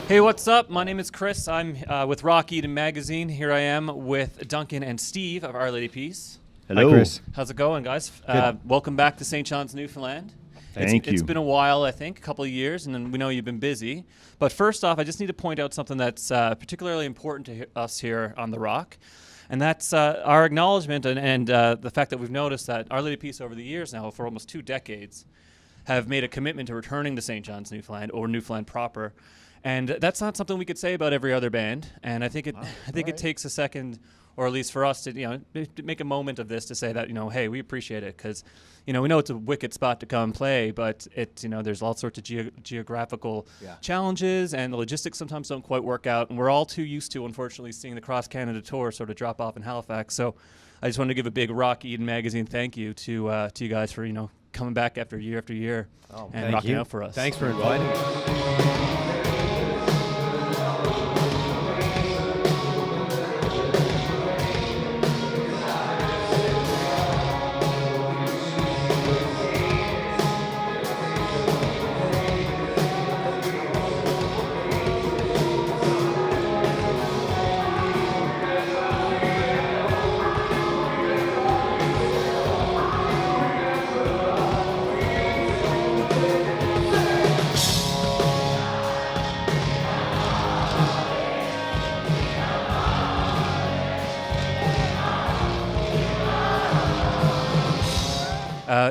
Hey, what's up? My name is Chris. I'm with Rock Eden Magazine. Here I am with Duncan and Steve of Our Lady Peace. Hello. Hi, Chris. How's it going, guys? Welcome back to St. John's, Newfoundland. Thank you. It's been a while, I think, a couple of years, and we know you've been busy. But first off, I just need to point out something that's particularly important to us here on The Rock, and that's our acknowledgement and the fact that we've noticed that Our Lady Peace over the years now, for almost 2 decades, have made a commitment to returning to St. John's, Newfoundland, or Newfoundland proper. And that's not something we could say about every other band. And I think it takes a second, or at least for us to make a moment of this to say that hey, we appreciate it, because we know it's a wicked spot to come play, but there's all sorts of geographical challenges, and the logistics sometimes don't quite work out. And we're all too used to, unfortunately, seeing the Cross Canada tour sort of drop off in Halifax. So I just wanted to give a big Rock Eden Magazine thank you to you guys for coming back after year and rocking out for us. Thanks for inviting us.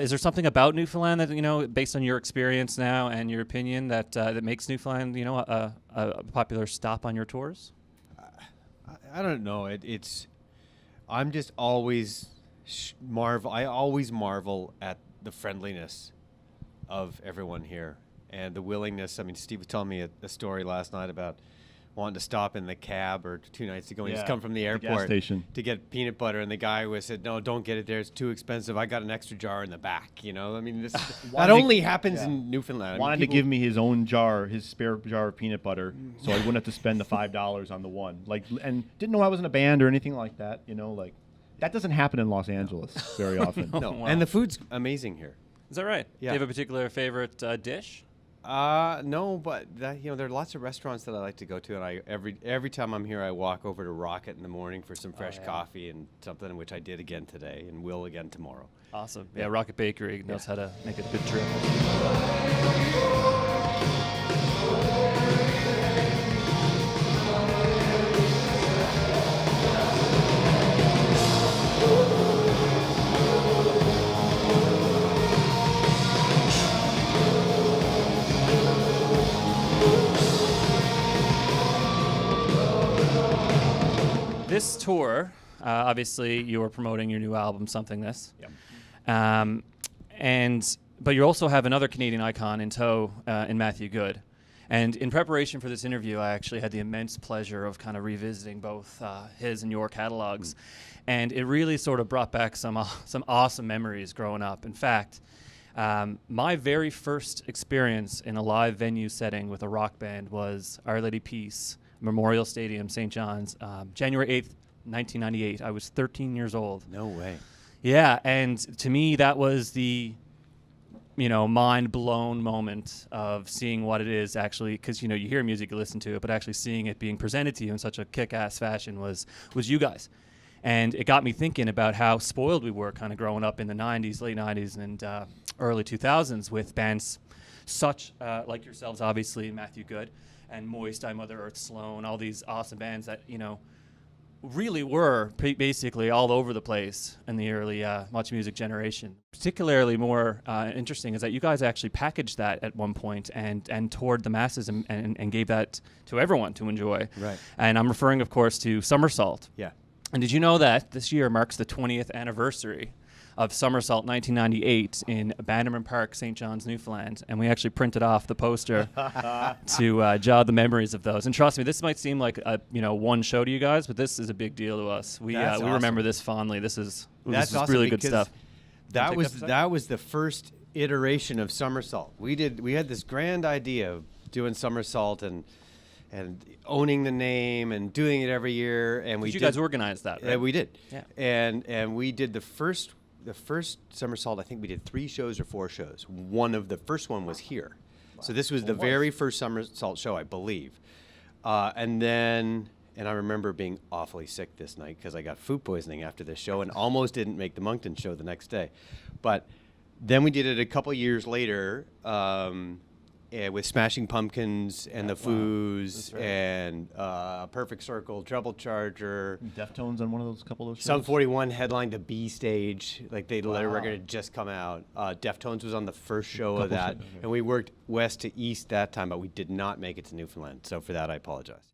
Is there something about Newfoundland that, based on your experience now and your opinion, that makes Newfoundland, a popular stop on your tours? I don't know. I'm just always I always marvel at the friendliness of everyone here and the willingness. I mean, Steve was telling me a story last night about wanting to stop in the cab, or 2 nights ago. He just come from the airport to get peanut butter, and the guy said, "No, don't get it there. It's too expensive. I got an extra jar in the back." I mean, this that only happens in Newfoundland. Wanted to give me his own jar, his spare jar of peanut butter, so I wouldn't have to spend the $5 on the one. And didn't know I was in a band or anything like that. That doesn't happen in Los Angeles very often. No, wow. And the food's amazing here. Is that right? Yeah. Do you have a particular favorite dish? No, but there are lots of restaurants that I like to go to, and every time I'm here, I walk over to Rocket in the morning for some fresh coffee and something, which I did again today and will again tomorrow. Awesome. Yeah, Rocket Bakery knows how to make a good trip. This tour, obviously, you are promoting your new album, Somethingness. Yep. But you also have another Canadian icon in tow, in Matthew Good. And in preparation for this interview, I actually had the immense pleasure of kind of revisiting both his and your catalogs. And it really sort of brought back some awesome memories growing up. In fact, my very first experience in a live venue setting with a rock band was Our Lady Peace, Memorial Stadium, St. John's, January 8th, 1998. I was 13 years old. No way. Yeah, and to me, that was the, mind-blown moment of seeing what it is actually, because, you hear music, you listen to it, but actually seeing it being presented to you in such a kick-ass fashion was you guys. And it got me thinking about how spoiled we were kind of growing up in the 90s, late 90s, and early 2000s with bands such like yourselves, obviously, Matthew Good, and Moist, I Mother Earth, Sloan, all these awesome bands that, really were basically all over the place in the early Much Music generation. Particularly more interesting is that you guys actually packaged that at one point and toured the masses and gave that to everyone to enjoy. Right. And I'm referring, of course, to Somersault. Yeah. And did you know that this year marks the 20th anniversary of Somersault 1998 in Bannerman Park, St. John's, Newfoundland, and we actually printed off the poster to jog the memories of those. And trust me, this might seem like a one show to you guys, but this is a big deal to us. We That's remember awesome. this fondly. This is Awesome really good because stuff. That Wanna take that was the first iteration of Somersault. We had this grand idea of doing Somersault and owning the name and doing it every year, and we You guys organized that, right? Yeah, we did. Yeah. And we did the first Somersault. I think we did 3 shows or 4 shows. The first one was here, so this was the very first Somersault show, I believe. And I remember being awfully sick this night because I got food poisoning after this show and almost didn't make the Moncton show the next day. But then we did it a couple years later with Smashing Pumpkins and the Foos and Perfect Circle, Trouble Charger. Deftones on one of those couple of shows. Sum 41 headlined the B stage, like their record had just come out. Deftones was on the first show of that, and we worked west to east that time, but we did not make it to Newfoundland. So for that, I apologize.